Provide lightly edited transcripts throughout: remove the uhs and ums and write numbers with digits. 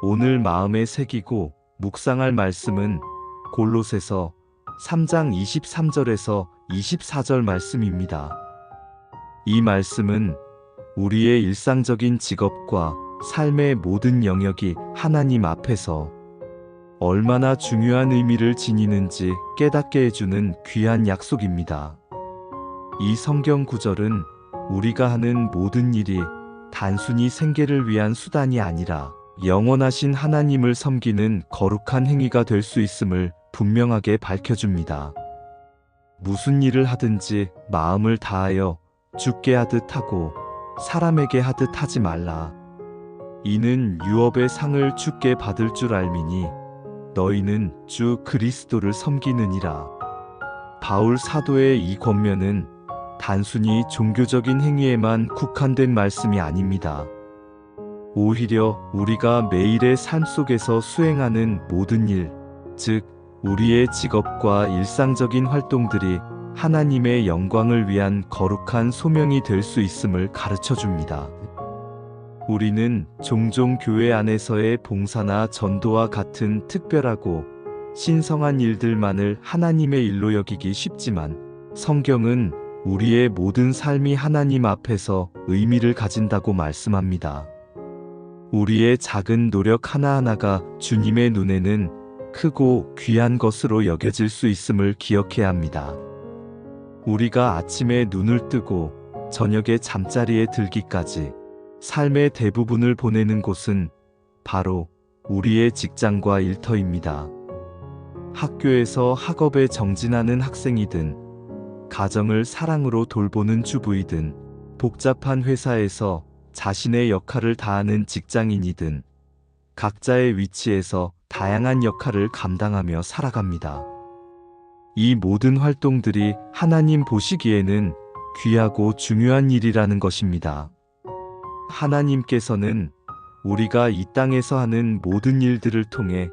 오늘 마음에 새기고 묵상할 말씀은 골로새서 3장 23절에서 24절 말씀입니다. 이 말씀은 우리의 일상적인 직업과 삶의 모든 영역이 하나님 앞에서 얼마나 중요한 의미를 지니는지 깨닫게 해주는 귀한 약속입니다. 이 성경 구절은 우리가 하는 모든 일이 단순히 생계를 위한 수단이 아니라 영원하신 하나님을 섬기는 거룩한 행위가 될 수 있음을 분명하게 밝혀줍니다. 무슨 일을 하든지 마음을 다하여 주께 하듯 하고 사람에게 하듯 하지 말라. 이는 유업의 상을 주께 받을 줄 알미니 너희는 주 그리스도를 섬기느니라. 바울 사도의 이 권면은 단순히 종교적인 행위에만 국한된 말씀이 아닙니다. 오히려 우리가 매일의 삶 속에서 수행하는 모든 일, 즉 우리의 직업과 일상적인 활동들이 하나님의 영광을 위한 거룩한 소명이 될 수 있음을 가르쳐 줍니다. 우리는 종종 교회 안에서의 봉사나 전도와 같은 특별하고 신성한 일들만을 하나님의 일로 여기기 쉽지만 성경은 우리의 모든 삶이 하나님 앞에서 의미를 가진다고 말씀합니다. 우리의 작은 노력 하나하나가 주님의 눈에는 크고 귀한 것으로 여겨질 수 있음을 기억해야 합니다. 우리가 아침에 눈을 뜨고 저녁에 잠자리에 들기까지 삶의 대부분을 보내는 곳은 바로 우리의 직장과 일터입니다. 학교에서 학업에 정진하는 학생이든, 가정을 사랑으로 돌보는 주부이든, 복잡한 회사에서 자신의 역할을 다하는 직장인이든, 각자의 위치에서 다양한 역할을 감당하며 살아갑니다. 이 모든 활동들이 하나님 보시기에는 귀하고 중요한 일이라는 것입니다. 하나님께서는 우리가 이 땅에서 하는 모든 일들을 통해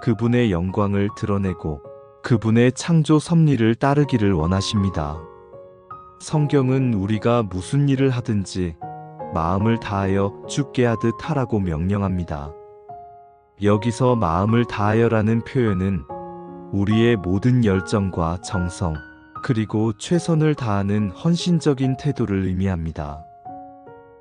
그분의 영광을 드러내고 그분의 창조 섭리를 따르기를 원하십니다. 성경은 우리가 무슨 일을 하든지 마음을 다하여 주께 하듯 하라고 명령합니다. 여기서 마음을 다하여라는 표현은 우리의 모든 열정과 정성, 그리고 최선을 다하는 헌신적인 태도를 의미합니다.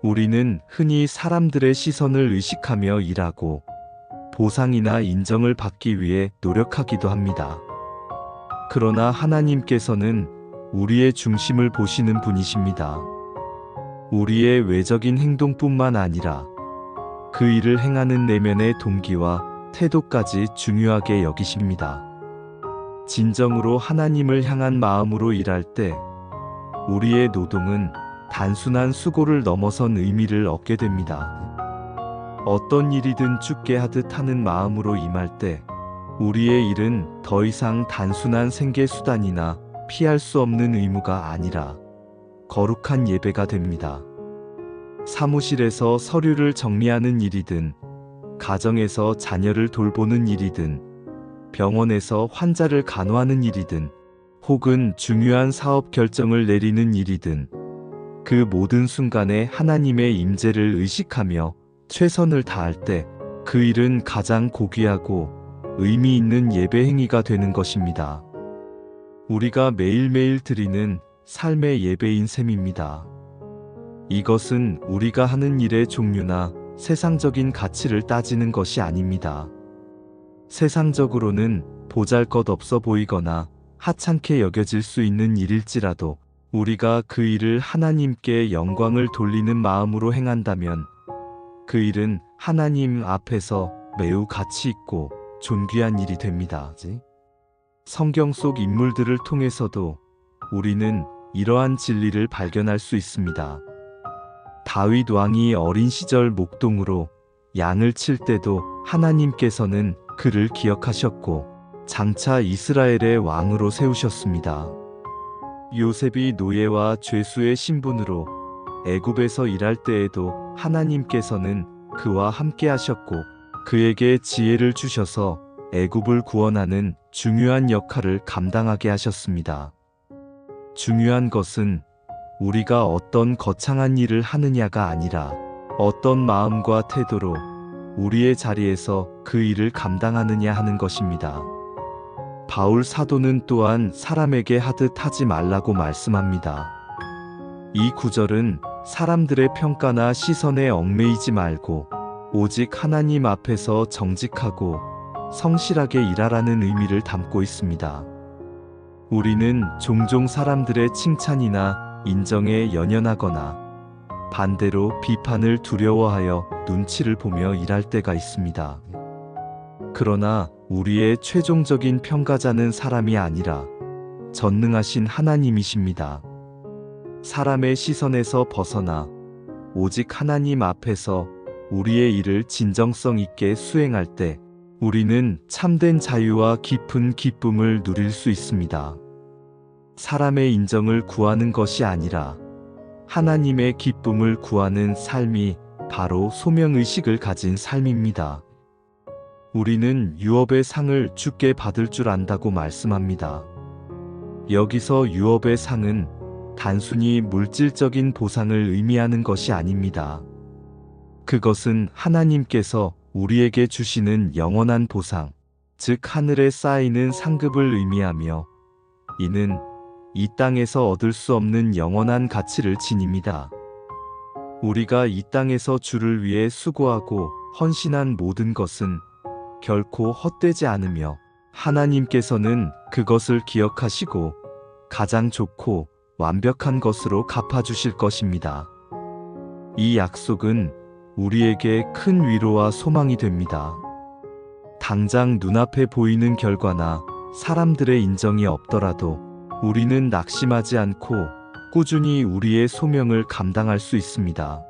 우리는 흔히 사람들의 시선을 의식하며 일하고 보상이나 인정을 받기 위해 노력하기도 합니다. 그러나 하나님께서는 우리의 중심을 보시는 분이십니다. 우리의 외적인 행동뿐만 아니라 그 일을 행하는 내면의 동기와 태도까지 중요하게 여기십니다. 진정으로 하나님을 향한 마음으로 일할 때 우리의 노동은 단순한 수고를 넘어선 의미를 얻게 됩니다. 어떤 일이든 주께 하듯 하는 마음으로 임할 때 우리의 일은 더 이상 단순한 생계 수단이나 피할 수 없는 의무가 아니라 거룩한 예배가 됩니다. 사무실에서 서류를 정리하는 일이든, 가정에서 자녀를 돌보는 일이든, 병원에서 환자를 간호하는 일이든, 혹은 중요한 사업 결정을 내리는 일이든, 그 모든 순간에 하나님의 임재를 의식하며 최선을 다할 때 그 일은 가장 고귀하고 의미 있는 예배 행위가 되는 것입니다. 우리가 매일매일 드리는 삶의 예배인 셈입니다. 이것은 우리가 하는 일의 종류나 세상적인 가치를 따지는 것이 아닙니다. 세상적으로는 보잘것없어 보이거나 하찮게 여겨질 수 있는 일일지라도 우리가 그 일을 하나님께 영광을 돌리는 마음으로 행한다면 그 일은 하나님 앞에서 매우 가치 있고 존귀한 일이 됩니다. 성경 속 인물들을 통해서도 우리는 이러한 진리를 발견할 수 있습니다. 다윗 왕이 어린 시절 목동으로 양을 칠 때도 하나님께서는 그를 기억하셨고 장차 이스라엘의 왕으로 세우셨습니다. 요셉이 노예와 죄수의 신분으로 애굽에서 일할 때에도 하나님께서는 그와 함께 하셨고 그에게 지혜를 주셔서 애굽을 구원하는 중요한 역할을 감당하게 하셨습니다. 중요한 것은 우리가 어떤 거창한 일을 하느냐가 아니라 어떤 마음과 태도로 우리의 자리에서 그 일을 감당하느냐 하는 것입니다. 바울 사도는 또한 사람에게 하듯 하지 말라고 말씀합니다. 이 구절은 사람들의 평가나 시선에 얽매이지 말고 오직 하나님 앞에서 정직하고 성실하게 일하라는 의미를 담고 있습니다. 우리는 종종 사람들의 칭찬이나 인정에 연연하거나 반대로 비판을 두려워하여 눈치를 보며 일할 때가 있습니다. 그러나 우리의 최종적인 평가자는 사람이 아니라 전능하신 하나님이십니다. 사람의 시선에서 벗어나 오직 하나님 앞에서 우리의 일을 진정성 있게 수행할 때 우리는 참된 자유와 깊은 기쁨을 누릴 수 있습니다. 사람의 인정을 구하는 것이 아니라 하나님의 기쁨을 구하는 삶이 바로 소명의식을 가진 삶입니다. 우리는 유업의 상을 주께 받을 줄 안다고 말씀합니다. 여기서 유업의 상은 단순히 물질적인 보상을 의미하는 것이 아닙니다. 그것은 하나님께서 우리에게 주시는 영원한 보상, 즉 하늘에 쌓이는 상급을 의미하며 이는 이 땅에서 얻을 수 없는 영원한 가치를 지닙니다. 우리가 이 땅에서 주를 위해 수고하고 헌신한 모든 것은 결코 헛되지 않으며 하나님께서는 그것을 기억하시고 가장 좋고 완벽한 것으로 갚아주실 것입니다. 이 약속은 우리에게 큰 위로와 소망이 됩니다. 당장 눈앞에 보이는 결과나 사람들의 인정이 없더라도 우리는 낙심하지 않고 꾸준히 우리의 소명을 감당할 수 있습니다.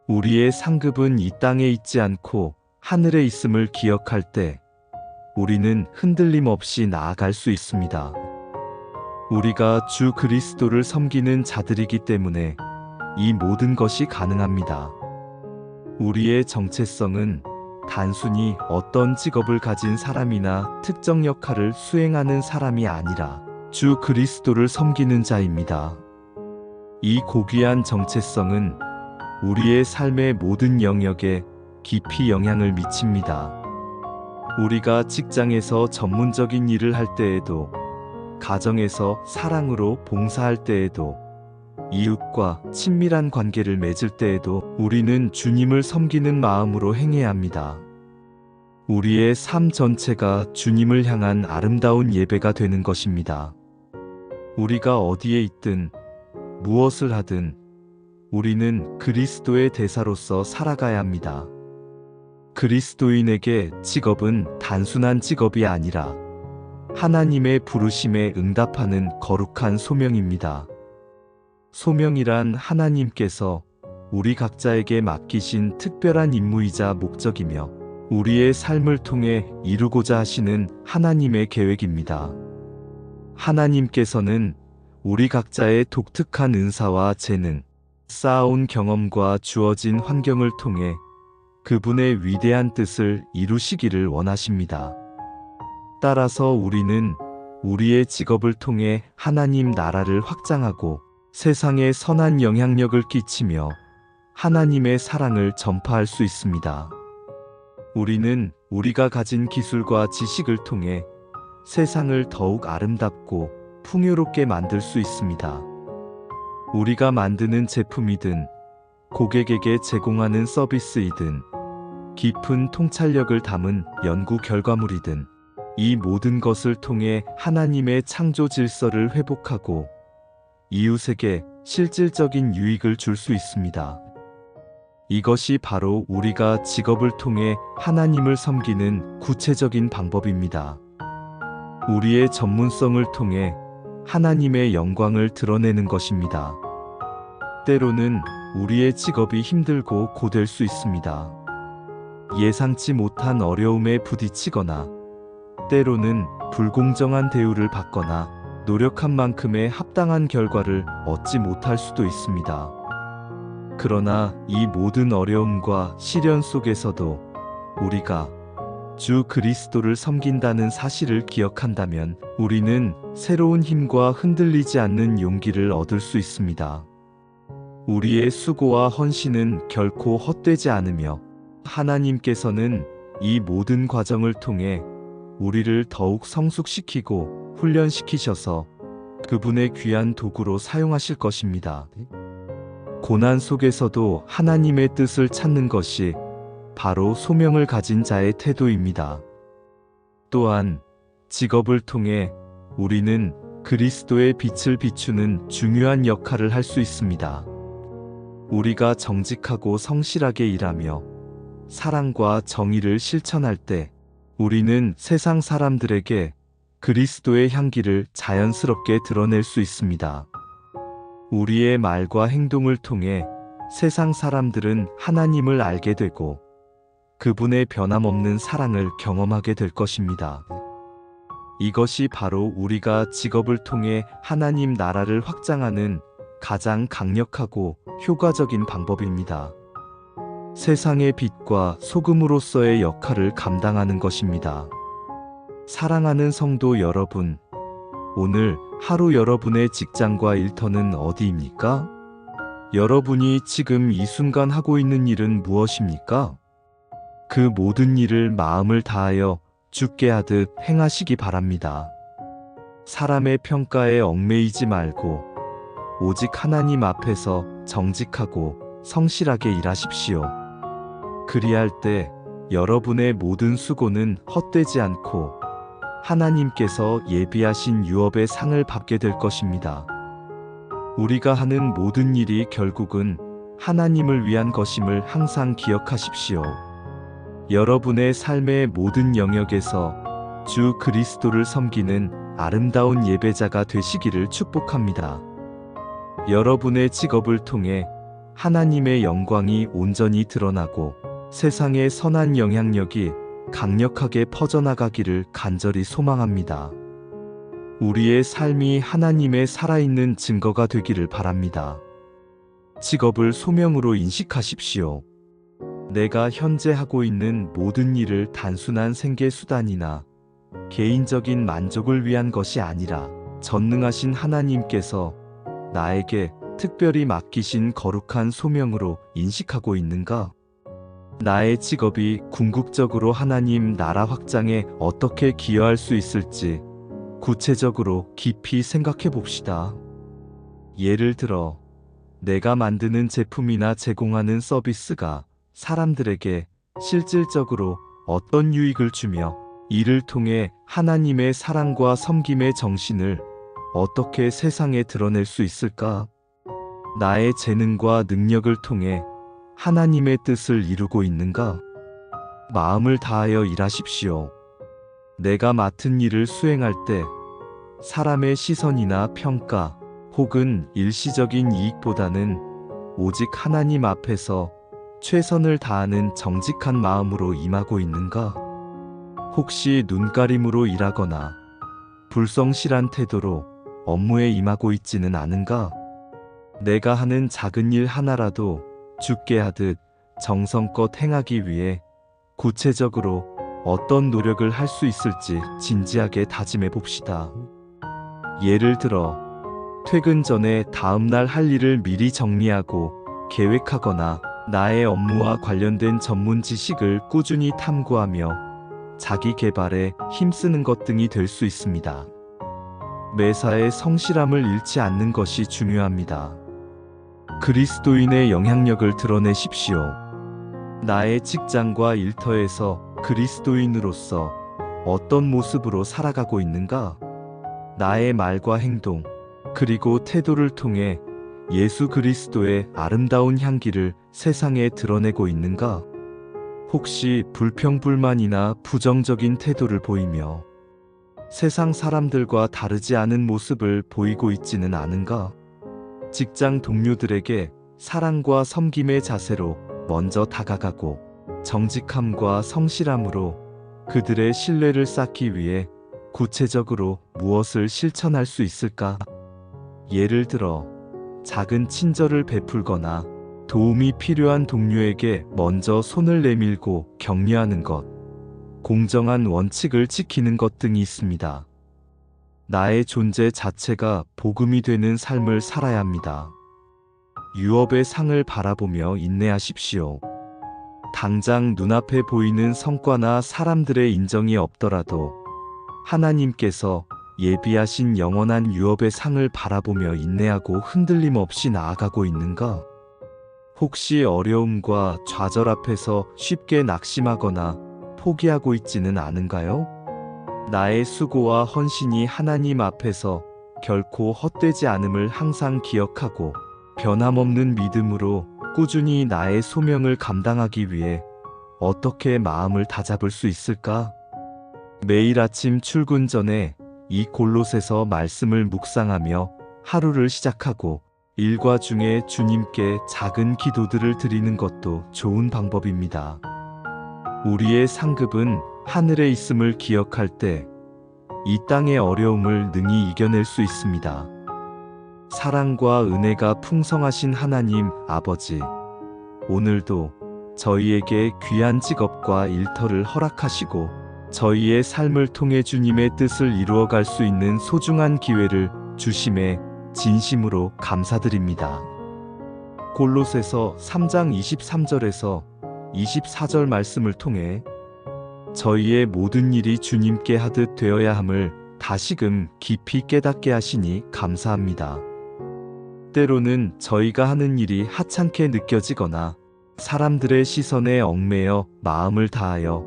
우리의 상급은 이 땅에 있지 않고 하늘에 있음을 기억할 때 우리는 흔들림 없이 나아갈 수 있습니다. 우리가 주 그리스도를 섬기는 자들이기 때문에 이 모든 것이 가능합니다. 우리의 정체성은 단순히 어떤 직업을 가진 사람이나 특정 역할을 수행하는 사람이 아니라 주 그리스도를 섬기는 자입니다. 이 고귀한 정체성은 우리의 삶의 모든 영역에 깊이 영향을 미칩니다. 우리가 직장에서 전문적인 일을 할 때에도, 가정에서 사랑으로 봉사할 때에도, 이웃과 친밀한 관계를 맺을 때에도 우리는 주님을 섬기는 마음으로 행해야 합니다. 우리의 삶 전체가 주님을 향한 아름다운 예배가 되는 것입니다. 우리가 어디에 있든 무엇을 하든 우리는 그리스도의 대사로서 살아가야 합니다. 그리스도인에게 직업은 단순한 직업이 아니라 하나님의 부르심에 응답하는 거룩한 소명입니다. 소명이란 하나님께서 우리 각자에게 맡기신 특별한 임무이자 목적이며 우리의 삶을 통해 이루고자 하시는 하나님의 계획입니다. 하나님께서는 우리 각자의 독특한 은사와 재능, 쌓아온 경험과 주어진 환경을 통해 그분의 위대한 뜻을 이루시기를 원하십니다. 따라서 우리는 우리의 직업을 통해 하나님 나라를 확장하고 세상에 선한 영향력을 끼치며 하나님의 사랑을 전파할 수 있습니다. 우리는 우리가 가진 기술과 지식을 통해 세상을 더욱 아름답고 풍요롭게 만들 수 있습니다. 우리가 만드는 제품이든 고객에게 제공하는 서비스이든 깊은 통찰력을 담은 연구 결과물이든 이 모든 것을 통해 하나님의 창조 질서를 회복하고 이웃에게 실질적인 유익을 줄 수 있습니다. 이것이 바로 우리가 직업을 통해 하나님을 섬기는 구체적인 방법입니다. 우리의 전문성을 통해 하나님의 영광을 드러내는 것입니다. 때로는 우리의 직업이 힘들고 고될 수 있습니다. 예상치 못한 어려움에 부딪히거나 때로는 불공정한 대우를 받거나 노력한 만큼의 합당한 결과를 얻지 못할 수도 있습니다. 그러나 이 모든 어려움과 시련 속에서도 우리가 주 그리스도를 섬긴다는 사실을 기억한다면 우리는 새로운 힘과 흔들리지 않는 용기를 얻을 수 있습니다. 우리의 수고와 헌신은 결코 헛되지 않으며 하나님께서는 이 모든 과정을 통해 우리를 더욱 성숙시키고 훈련시키셔서 그분의 귀한 도구로 사용하실 것입니다. 고난 속에서도 하나님의 뜻을 찾는 것이 바로 소명을 가진 자의 태도입니다. 또한 직업을 통해 우리는 그리스도의 빛을 비추는 중요한 역할을 할 수 있습니다. 우리가 정직하고 성실하게 일하며 사랑과 정의를 실천할 때 우리는 세상 사람들에게 그리스도의 향기를 자연스럽게 드러낼 수 있습니다. 우리의 말과 행동을 통해 세상 사람들은 하나님을 알게 되고 그분의 변함없는 사랑을 경험하게 될 것입니다. 이것이 바로 우리가 직업을 통해 하나님 나라를 확장하는 가장 강력하고 효과적인 방법입니다. 세상의 빛과 소금으로서의 역할을 감당하는 것입니다. 사랑하는 성도 여러분, 오늘 하루 여러분의 직장과 일터는 어디입니까? 여러분이 지금 이 순간 하고 있는 일은 무엇입니까? 그 모든 일을 마음을 다하여 주께 하듯 행하시기 바랍니다. 사람의 평가에 얽매이지 말고 오직 하나님 앞에서 정직하고 성실하게 일하십시오. 그리할 때 여러분의 모든 수고는 헛되지 않고 하나님께서 예비하신 유업의 상을 받게 될 것입니다. 우리가 하는 모든 일이 결국은 하나님을 위한 것임을 항상 기억하십시오. 여러분의 삶의 모든 영역에서 주 그리스도를 섬기는 아름다운 예배자가 되시기를 축복합니다. 여러분의 직업을 통해 하나님의 영광이 온전히 드러나고 세상의 선한 영향력이 강력하게 퍼져나가기를 간절히 소망합니다. 우리의 삶이 하나님의 살아있는 증거가 되기를 바랍니다. 직업을 소명으로 인식하십시오. 내가 현재 하고 있는 모든 일을 단순한 생계수단이나 개인적인 만족을 위한 것이 아니라 전능하신 하나님께서 나에게 특별히 맡기신 거룩한 소명으로 인식하고 있는가? 나의 직업이 궁극적으로 하나님 나라 확장에 어떻게 기여할 수 있을지 구체적으로 깊이 생각해 봅시다. 예를 들어, 내가 만드는 제품이나 제공하는 서비스가 사람들에게 실질적으로 어떤 유익을 주며 이를 통해 하나님의 사랑과 섬김의 정신을 어떻게 세상에 드러낼 수 있을까? 나의 재능과 능력을 통해 하나님의 뜻을 이루고 있는가? 마음을 다하여 일하십시오. 내가 맡은 일을 수행할 때 사람의 시선이나 평가 혹은 일시적인 이익보다는 오직 하나님 앞에서 최선을 다하는 정직한 마음으로 임하고 있는가? 혹시 눈가림으로 일하거나 불성실한 태도로 업무에 임하고 있지는 않은가? 내가 하는 작은 일 하나라도 주께 하듯 정성껏 행하기 위해 구체적으로 어떤 노력을 할 수 있을지 진지하게 다짐해 봅시다. 예를 들어, 퇴근 전에 다음날 할 일을 미리 정리하고 계획하거나 나의 업무와 관련된 전문 지식을 꾸준히 탐구하며 자기 개발에 힘쓰는 것 등이 될 수 있습니다. 매사에 성실함을 잃지 않는 것이 중요합니다. 그리스도인의 영향력을 드러내십시오. 나의 직장과 일터에서 그리스도인으로서 어떤 모습으로 살아가고 있는가? 나의 말과 행동, 그리고 태도를 통해 예수 그리스도의 아름다운 향기를 세상에 드러내고 있는가? 혹시 불평불만이나 부정적인 태도를 보이며 세상 사람들과 다르지 않은 모습을 보이고 있지는 않은가? 직장 동료들에게 사랑과 섬김의 자세로 먼저 다가가고 정직함과 성실함으로 그들의 신뢰를 쌓기 위해 구체적으로 무엇을 실천할 수 있을까? 예를 들어, 작은 친절을 베풀거나 도움이 필요한 동료에게 먼저 손을 내밀고 격려하는 것, 공정한 원칙을 지키는 것 등이 있습니다. 나의 존재 자체가 복음이 되는 삶을 살아야 합니다. 유업의 상을 바라보며 인내하십시오. 당장 눈앞에 보이는 성과나 사람들의 인정이 없더라도 하나님께서 예비하신 영원한 유업의 상을 바라보며 인내하고 흔들림 없이 나아가고 있는가? 혹시 어려움과 좌절 앞에서 쉽게 낙심하거나 포기하고 있지는 않은가요? 나의 수고와 헌신이 하나님 앞에서 결코 헛되지 않음을 항상 기억하고 변함없는 믿음으로 꾸준히 나의 소명을 감당하기 위해 어떻게 마음을 다잡을 수 있을까? 매일 아침 출근 전에 이 골롯에서 말씀을 묵상하며 하루를 시작하고 일과 중에 주님께 작은 기도들을 드리는 것도 좋은 방법입니다. 우리의 상급은 하늘에 있음을 기억할 때 이 땅의 어려움을 능히 이겨낼 수 있습니다. 사랑과 은혜가 풍성하신 하나님 아버지, 오늘도 저희에게 귀한 직업과 일터를 허락하시고 저희의 삶을 통해 주님의 뜻을 이루어갈 수 있는 소중한 기회를 주심에 진심으로 감사드립니다. 골롯에서 3장 23절에서 24절 말씀을 통해 저희의 모든 일이 주님께 하듯 되어야 함을 다시금 깊이 깨닫게 하시니 감사합니다. 때로는 저희가 하는 일이 하찮게 느껴지거나 사람들의 시선에 얽매여 마음을 다하여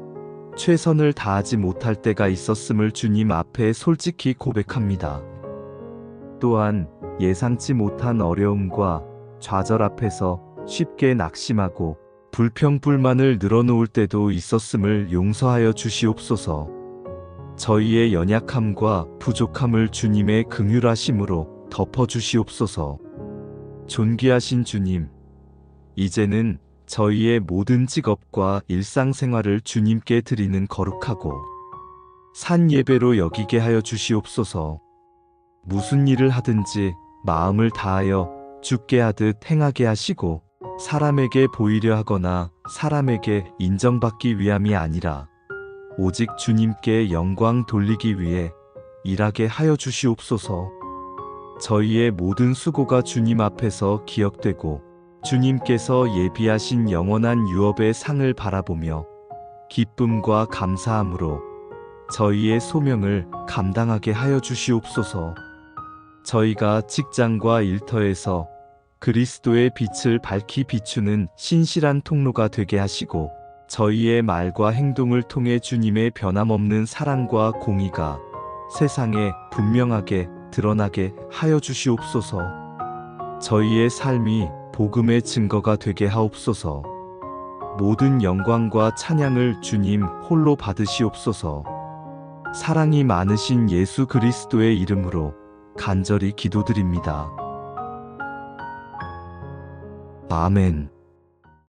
최선을 다하지 못할 때가 있었음을 주님 앞에 솔직히 고백합니다. 또한 예상치 못한 어려움과 좌절 앞에서 쉽게 낙심하고 불평불만을 늘어놓을 때도 있었음을 용서하여 주시옵소서. 저희의 연약함과 부족함을 주님의 긍휼하심으로 덮어주시옵소서. 존귀하신 주님, 이제는 저희의 모든 직업과 일상생활을 주님께 드리는 거룩하고 산 예배로 여기게 하여 주시옵소서. 무슨 일을 하든지 마음을 다하여 주께 하듯 행하게 하시고 사람에게 보이려 하거나 사람에게 인정받기 위함이 아니라 오직 주님께 영광 돌리기 위해 일하게 하여 주시옵소서. 저희의 모든 수고가 주님 앞에서 기억되고 주님께서 예비하신 영원한 유업의 상을 바라보며 기쁨과 감사함으로 저희의 소명을 감당하게 하여 주시옵소서. 저희가 직장과 일터에서 그리스도의 빛을 밝히 비추는 신실한 통로가 되게 하시고 저희의 말과 행동을 통해 주님의 변함없는 사랑과 공의가 세상에 분명하게 드러나게 하여 주시옵소서. 저희의 삶이 복음의 증거가 되게 하옵소서. 모든 영광과 찬양을 주님 홀로 받으시옵소서. 사랑이 많으신 예수 그리스도의 이름으로 간절히 기도드립니다. 아멘.